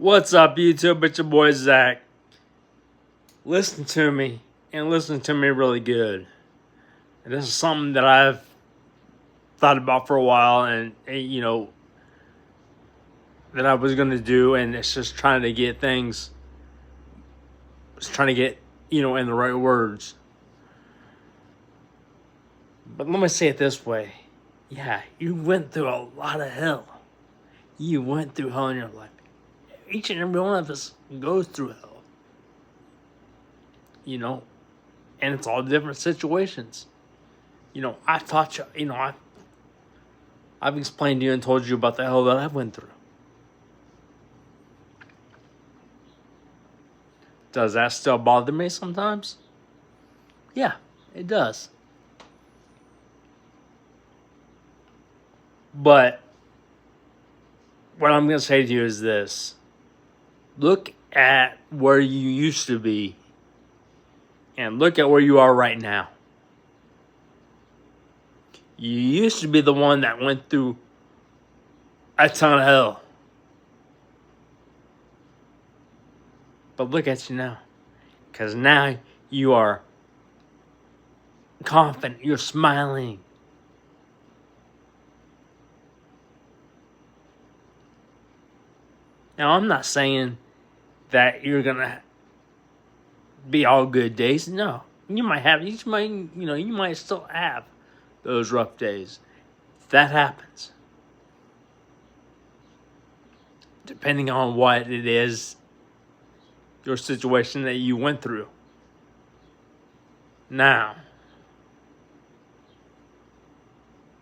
What's up, YouTube? It's your boy Zach. Listen to me, and listen to me really good. And this is something that I've thought about for a while, and that I was gonna do, and it's just trying to get things, just trying to get in the right words. But let me say it this way: yeah, you went through a lot of hell. You went through hell in your life. Each and every one of us goes through hell. And it's all different situations. I've taught you, I've explained to you and told you about the hell that I went through. Does that still bother me sometimes? Yeah, it does. But what I'm going to say to you is this. Look at where you used to be and look at where you are right now. You used to be the one that went through a ton of hell. But look at you now. Because now you are confident. You're smiling. Now, I'm not saying that you're going to be all good days. No. You might still have those rough days. That happens. Depending on what it is, your situation that you went through. Now,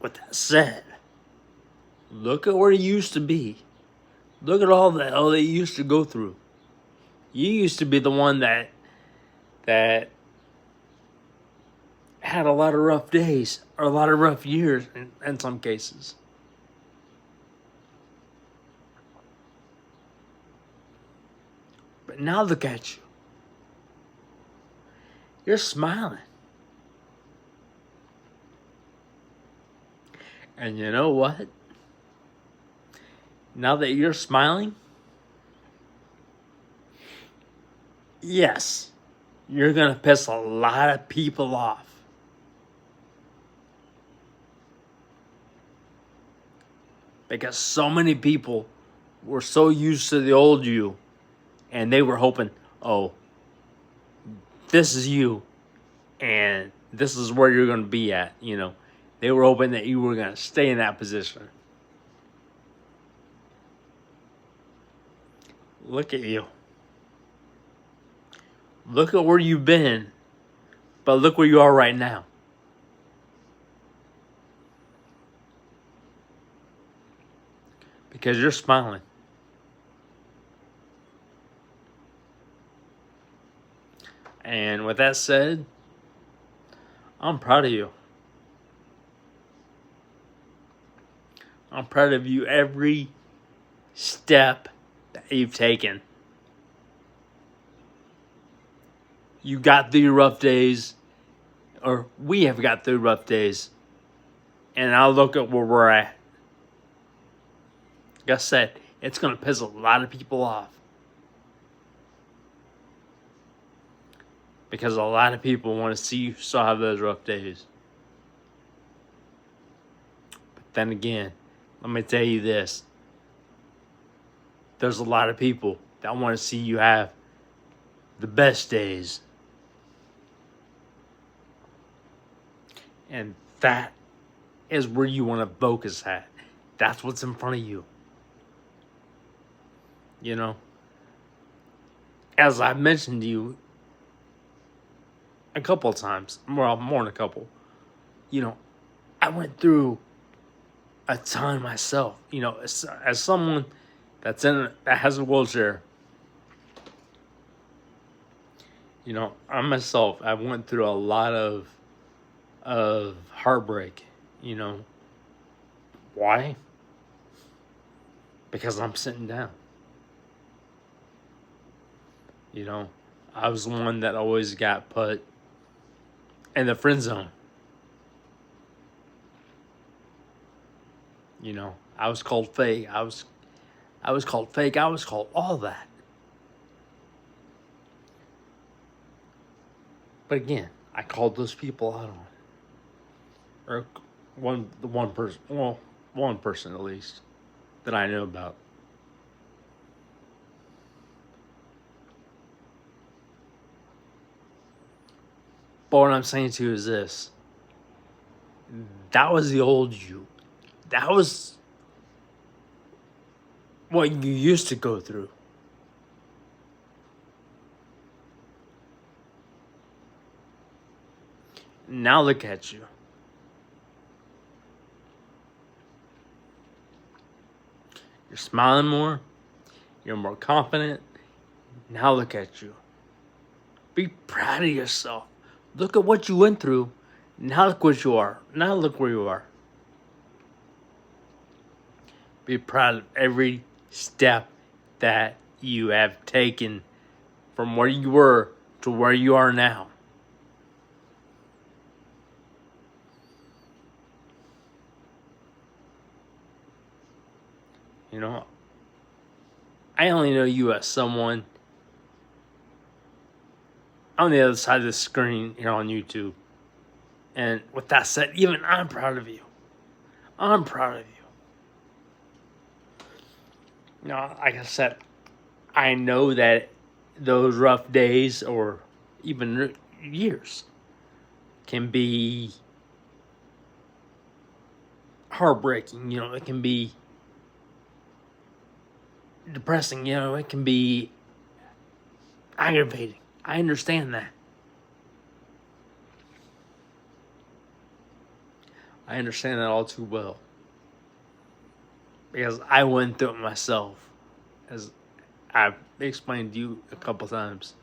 with that said, look at where you used to be. Look at all the hell that you used to go through. You used to be the one that had a lot of rough days or a lot of rough years in some cases. But now look at you. You're smiling. And you know what? Now that you're smiling, yes, you're going to piss a lot of people off. Because so many people were so used to the old you, and they were hoping, oh, this is you, and this is where you're going to be at, They were hoping that you were going to stay in that position. Look at you. Look at where you've been, but look where you are right now. Because you're smiling. And with that said, I'm proud of you. I'm proud of you every step that you've taken. You got through your rough days, or we have got through rough days. And I'll look at where we're at. Like I said, it's going to piss a lot of people off. Because a lot of people want to see you still have those rough days. But then again, let me tell you this. There's a lot of people that want to see you have the best days. And that is where you want to focus at. That's what's in front of you. As I mentioned to you a couple of times, more than a couple, I went through a ton myself. As someone that has a wheelchair, I myself, I went through a lot of heartbreak. Why? Because I'm sitting down. I was the one that always got put in the friend zone. I was called fake. I was called fake. I was called all that. But again, I called those people out on it. Or one person, well, one person at least, that I know about. But what I'm saying to you is this. That was the old you. That was what you used to go through. Now look at you. You're smiling more. You're more confident. Now look at you. Be proud of yourself. Look at what you went through. Now look what you are. Now look where you are. Be proud of every step that you have taken from where you were to where you are now. You know, I only know you as someone on the other side of the screen here on YouTube. And with that said, even I'm proud of you. I'm proud of you. Now, like I said, I know that those rough days or even years can be heartbreaking. You know, it can be depressing. You know, it can be aggravating. I understand that. I understand that all too well. Because I went through it myself, as I've explained to you a couple times.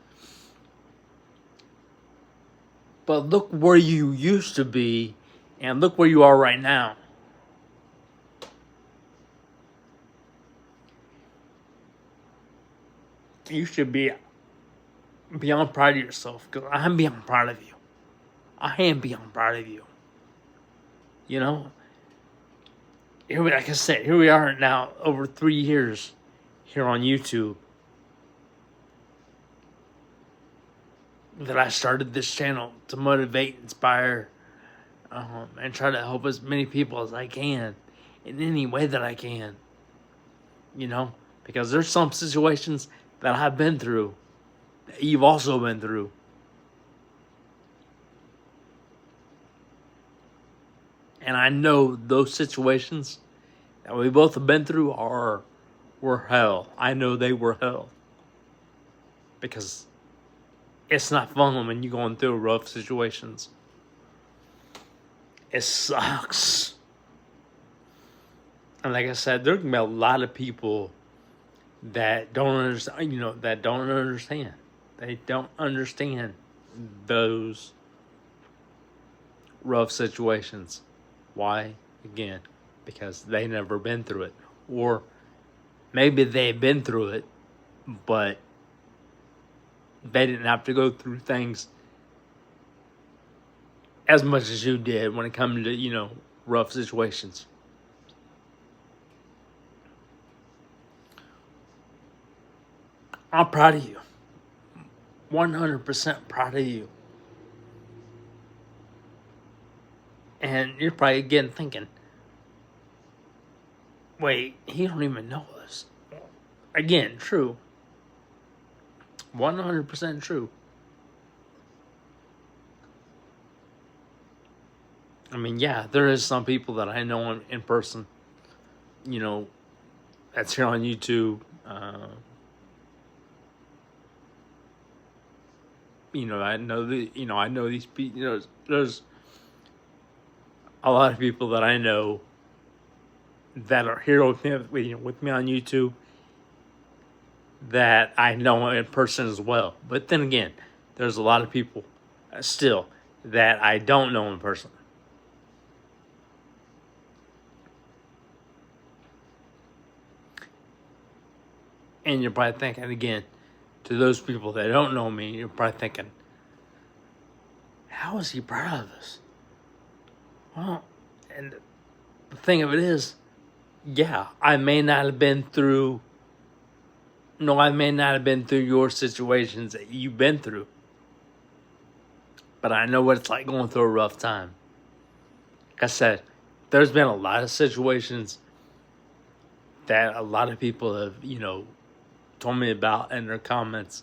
But look where you used to be, and look where you are right now. You should be beyond proud of yourself, because I'm beyond proud of you. I am beyond proud of you. You know? Like I said, here we are now, over 3 years here on YouTube, that I started this channel to motivate, inspire, and try to help as many people as I can in any way that I can. You know? Because there's some situations that I've been through that you've also been through. And I know those situations that we both have been through were hell. I know they were hell. Because it's not fun when you're going through rough situations. It sucks. And like I said, there can be a lot of people that don't understand, that don't understand. They don't understand those rough situations. Why? Again, because they never been through it. Or maybe they've been through it, but they didn't have to go through things as much as you did when it comes to, rough situations. I'm proud of you. 100% proud of you. And you're probably again thinking, wait, he don't even know us. Again, true. 100% true. I mean, yeah, there is some people that I know in person, that's here on YouTube. I know these people. There's a lot of people that I know that are here with me on YouTube that I know in person as well. But then again, there's a lot of people still that I don't know in person. And you're probably thinking, again, to those people that don't know me, you're probably thinking, how is he proud of us? Well, and the thing of it is, yeah, I may not have been through No, I may not have been through your situations that you've been through, but I know what it's like going through a rough time. Like I said, there's been a lot of situations that a lot of people have, told me about in their comments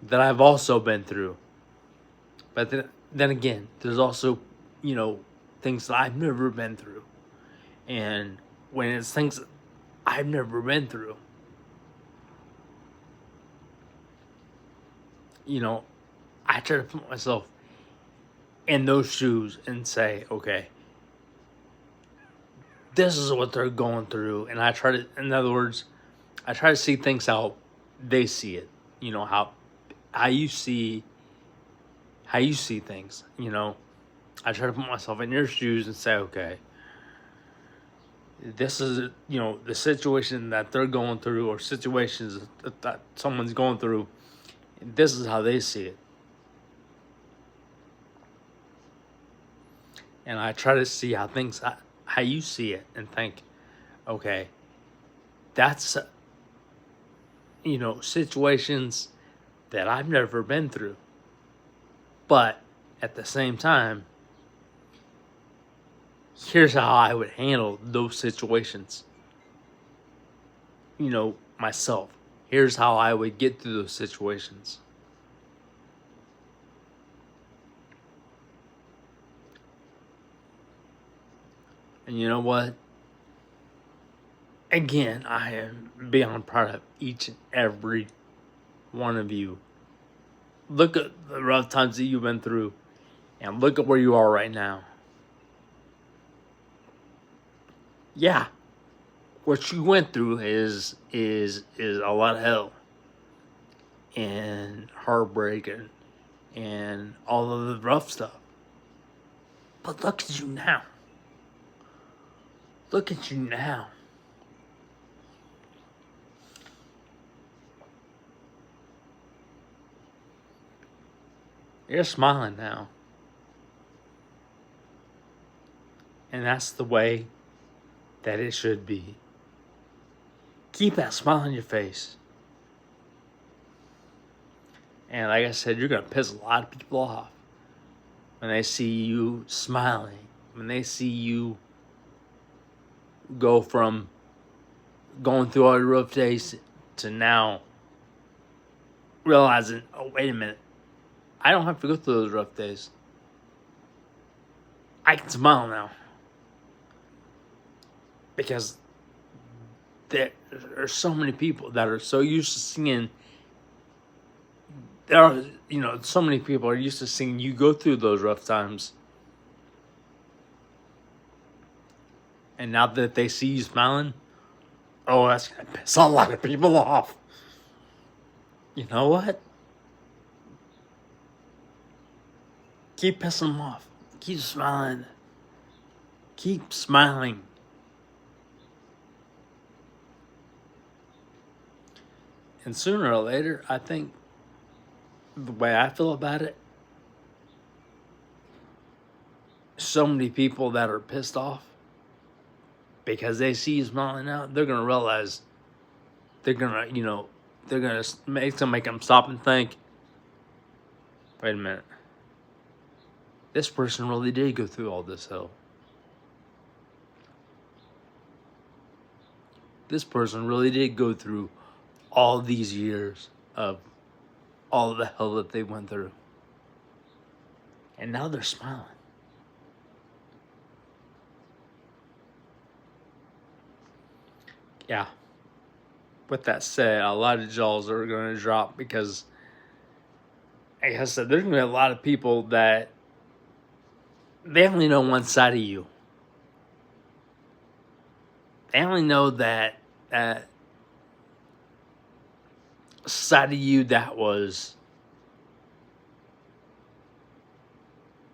that I've also been through. But then again, there's also, things that I've never been through. And when it's things that I've never been through, I try to put myself in those shoes and say, okay, this is what they're going through. And I try to, in other words, I try to see things how they see it. How you see things. I try to put myself in your shoes and say, okay, this is the situation that they're going through, or situations that someone's going through. This is how they see it, and I try to see how you see it, and think, okay, that's situations that I've never been through, but at the same time, here's how I would handle those situations. Myself. Here's how I would get through those situations. And you know what? Again, I am beyond proud of each and every one of you. Look at the rough times that you've been through, and look at where you are right now. Yeah, what you went through is a lot of hell and heartbreak and all of the rough stuff. But look at you now. Look at you now. You're smiling now. And that's the way that it should be. Keep that smile on your face. And like I said, you're going to piss a lot of people off when they see you smiling, when they see you go from going through all your rough days to now realizing, oh, wait a minute, I don't have to go through those rough days. I can smile now. Because there are so many people that are so used to seeing, so many people are used to seeing you go through those rough times. And now that they see you smiling, oh, that's going to piss a lot of people off. You know what? Keep pissing them off. Keep smiling. Keep smiling. And sooner or later, I think the way I feel about it, so many people that are pissed off because they see you smiling now, they're going to realize they're going to make them stop and think, wait a minute. This person really did go through all this hell. This person really did go through all these years of all the hell that they went through. And now they're smiling. Yeah. With that said, a lot of jaws are going to drop because, like I said, there's going to be a lot of people that they only know one side of you. They only know that side of you that was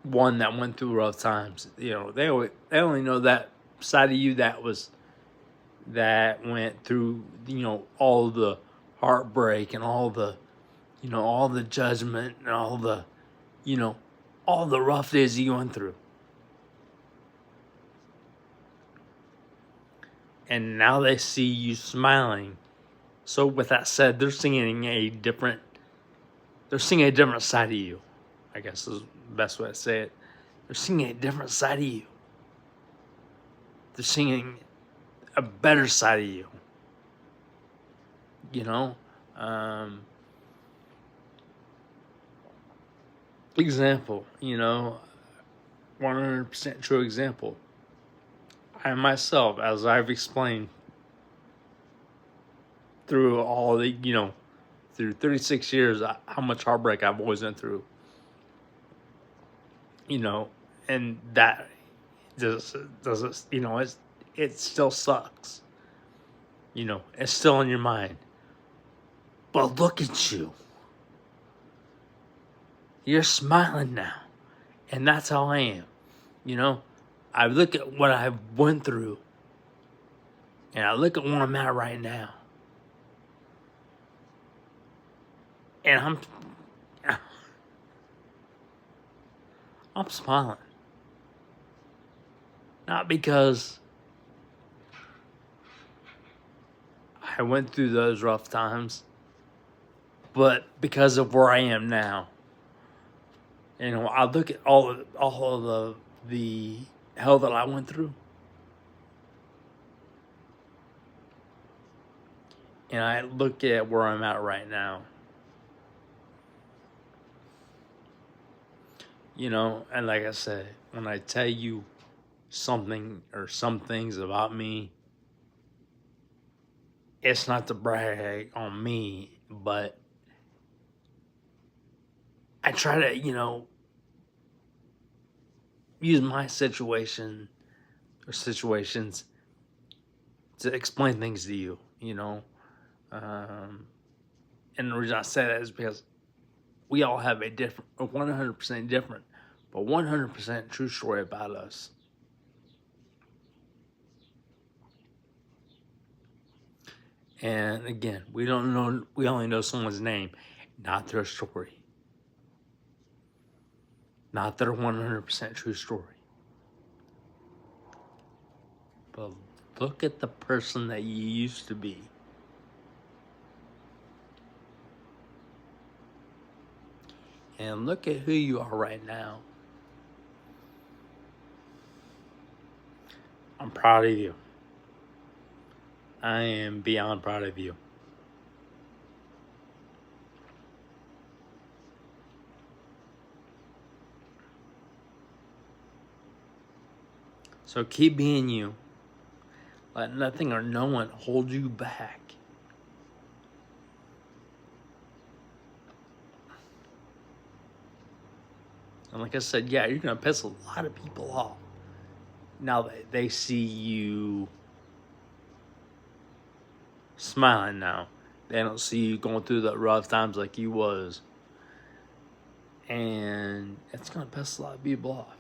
one that went through rough times. They only know that side of you that went through all the heartbreak and all the all the judgment and all the all the rough days you went through. And now they see you smiling, So with that said, they're seeing a different side of you. I guess is the best way to say it. They're seeing a different side of you. They're seeing a better side of you. You know? Example, 100% true example. I myself, as I've explained through all the, through 36 years, how much heartbreak I've always been through. And that just doesn't, it still sucks. It's still in your mind. But look at you. You're smiling now. And that's how I am. I look at what I went through. And I look at where I'm at right now. And I'm smiling. Not because I went through those rough times, but because of where I am now. I look at all of the hell that I went through, and I look at where I'm at right now. And like I said, when I tell you something or some things about me, it's not to brag on me, but I try to, use my situation or situations to explain things to you, And the reason I say that is because we all have a 100% different, but 100% true story about us. And again, we only know someone's name, not their story. Not their 100% true story. But look at the person that you used to be. And look at who you are right now. I'm proud of you. I am beyond proud of you. So keep being you. Let nothing or no one hold you back. And like I said, yeah, you're going to piss a lot of people off. Now that they see you smiling now. They don't see you going through the rough times like you was. And it's going to piss a lot of people off.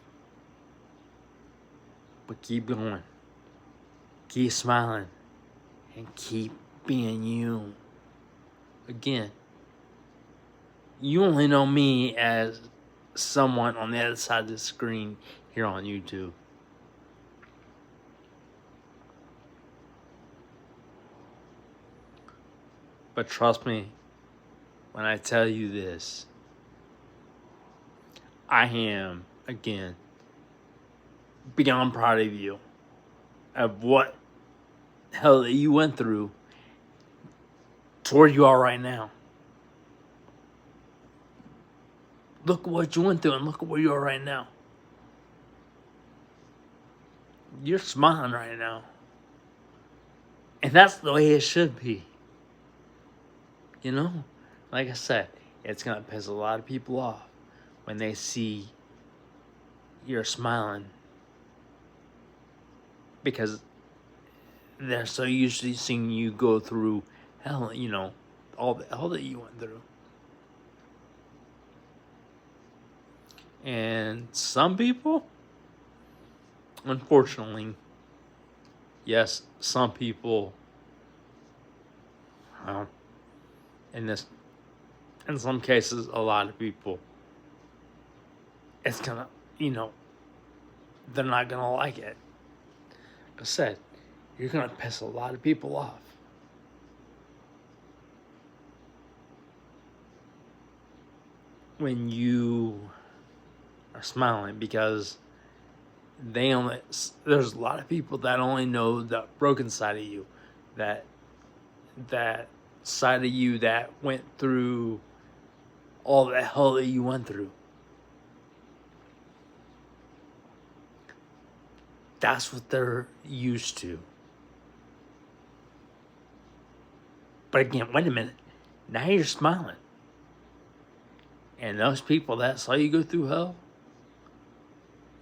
But keep going. Keep smiling. And keep being you. Again, you only know me as someone on the other side of the screen here on YouTube. But trust me when I tell you this. I am, again, beyond proud of you. Of what hell that you went through to where you are right now. Look at what you went through and look at where you are right now. You're smiling right now. And that's the way it should be. Like I said, it's going to piss a lot of people off when they see you're smiling. Because they're so used to seeing you go through hell, all the hell that you went through. And some people, unfortunately, yes, some people, in some cases, a lot of people, it's gonna, they're not gonna like it. Like I said, you're gonna piss a lot of people off. when you are smiling, because there's a lot of people that only know the broken side of you, that that side of you that went through all the hell that you went through. That's what they're used to. But again, wait a minute. Now you're smiling. And those people that saw you go through hell,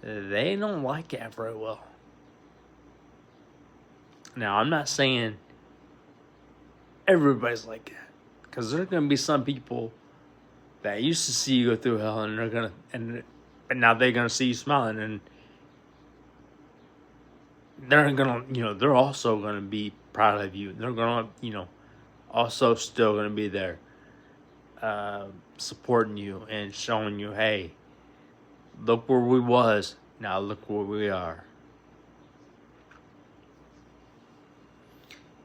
they don't like that very well. Now, I'm not saying everybody's like that, because there are going to be some people that used to see you go through hell, and and now they're gonna see you smiling, and they're gonna, they're also gonna be proud of you. They're gonna, also still gonna be there, supporting you and showing you, hey, look where we was, now look where we are.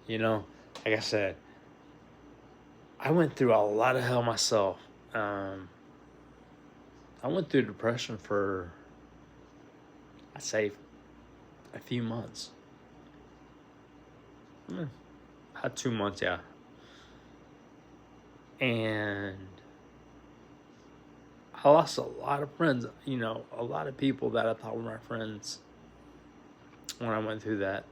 Like I said, I went through a lot of hell myself. I went through depression for, I'd say, a few months. About 2 months, yeah. And I lost a lot of friends, a lot of people that I thought were my friends when I went through that.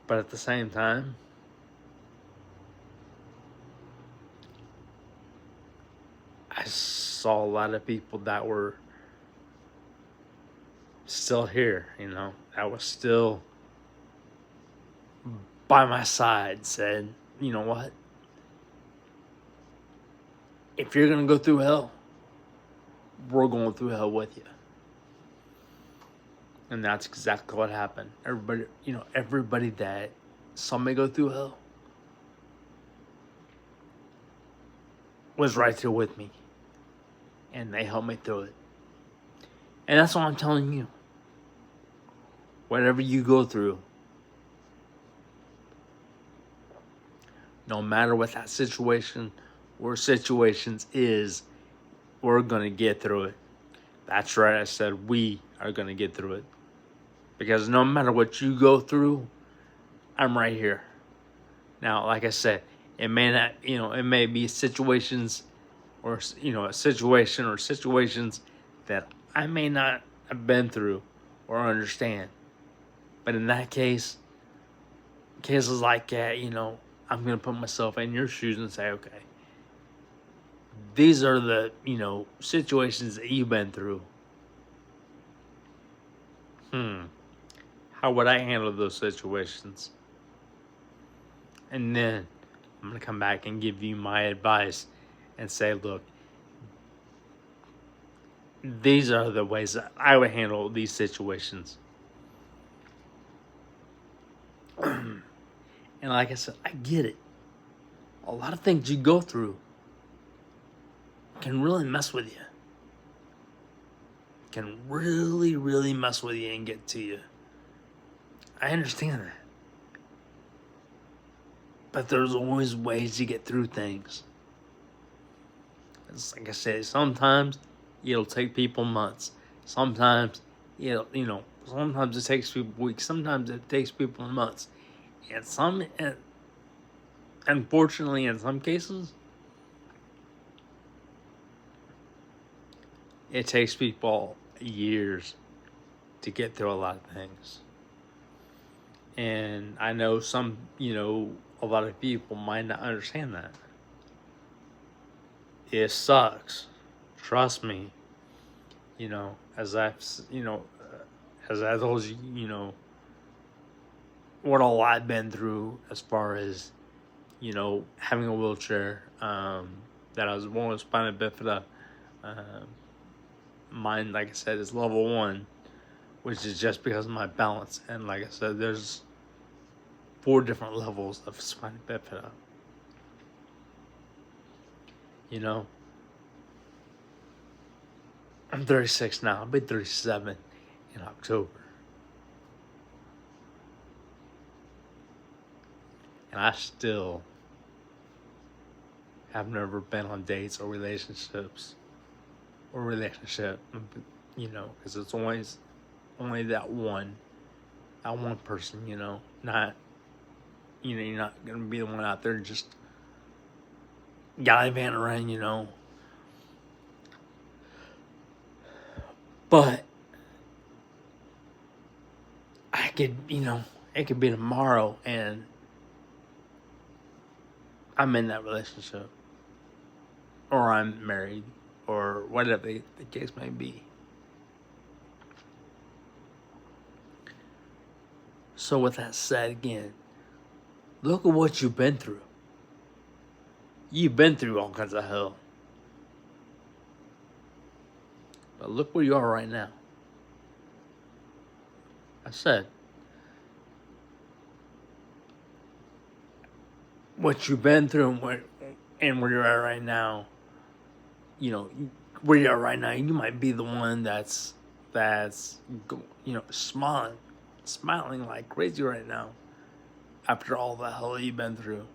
But at the same time, I saw a lot of people that were still here, that was still by my side, said, you know what? If you're going to go through hell, we're going through hell with you. And that's exactly what happened. Everybody that saw me go through hell was right there with me. And they helped me through it. And that's what I'm telling you. Whatever you go through, no matter what that situation or situations is, we're going to get through it. That's right, I said we are going to get through it. Because no matter what you go through, I'm right here. Now, like I said, it may not, it may be situations or, a situation or situations that I may not have been through or understand. But in that case, cases like that, I'm going to put myself in your shoes and say, okay, these are the, situations that you've been through. How would I handle those situations? And then I'm going to come back and give you my advice and say, look, these are the ways that I would handle these situations. And like I said, I get it. A lot of things you go through can really mess with you. Can really, really mess with you and get to you. I understand that. But there's always ways to get through things. It's like I said, sometimes it'll take people months. Sometimes sometimes it takes people weeks. Sometimes it takes people months. And unfortunately, in some cases, it takes people years to get through a lot of things. And I know a lot of people might not understand that. It sucks. Trust me. As I told you, what all I've been through as far as, having a wheelchair, that I was born with spina bifida. Mine, like I said, is level 1, which is just because of my balance. And like I said, there's 4 different levels of spina bifida. I'm 36 now. I'll be 37 in October. And I still have never been on dates or relationships or relationship, you know, because it's always only that one person, you know, not, you know, you're not gonna be the one out there just gallivanting, you know. But I could, you know, it could be tomorrow and I'm in that relationship, or I'm married, or whatever the case may be. So with that said, again, look at what you've been through. You've been through all kinds of hell. But look where you are right now. I said, what you've been through and where you're at right now, you know, where you're at right now, you might be the one that's you know, smiling like crazy right now after all the hell you've been through.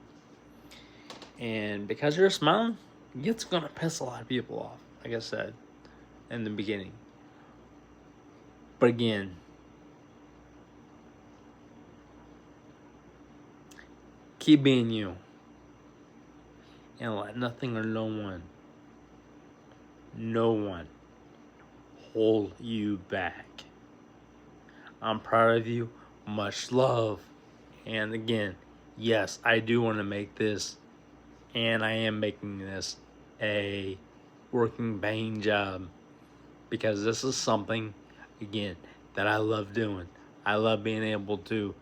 And because you're smiling, it's gonna piss a lot of people off, like I said in the beginning. But again, keep being you and let nothing or no one hold you back. I'm proud of you. Much love. And again, yes, I do want to make this, and I am making this a working paying job, because this is something, again, that I love doing. I love being able to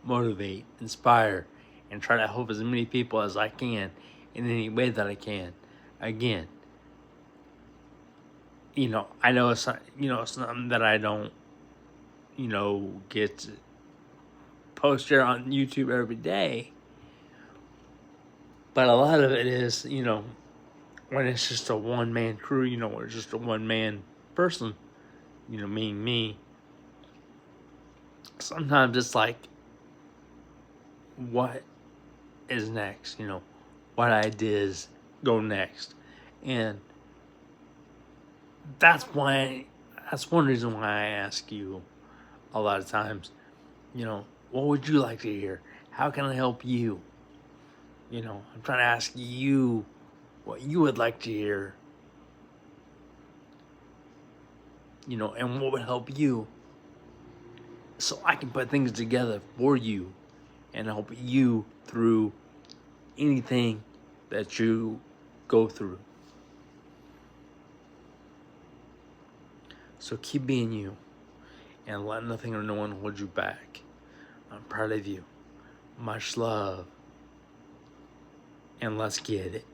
motivate, inspire, and try to help as many people as I can in any way that I can. Again, you know, I know it's not, you know, it's something that I don't, you know, get to post here on YouTube every day. But a lot of it is, you know, when it's just a one-man crew, you know, or just a one-man person, you know, me. Sometimes it's like, what is next? You know, what ideas go next? And that's one reason why I ask you a lot of times, you know, what would you like to hear? How can I help you? You know, I'm trying to ask you what you would like to hear, you know, and what would help you, so I can put things together for you and help you through anything that you go through. So keep being you and let nothing or no one hold you back. I'm proud of you. Much love. And let's get it.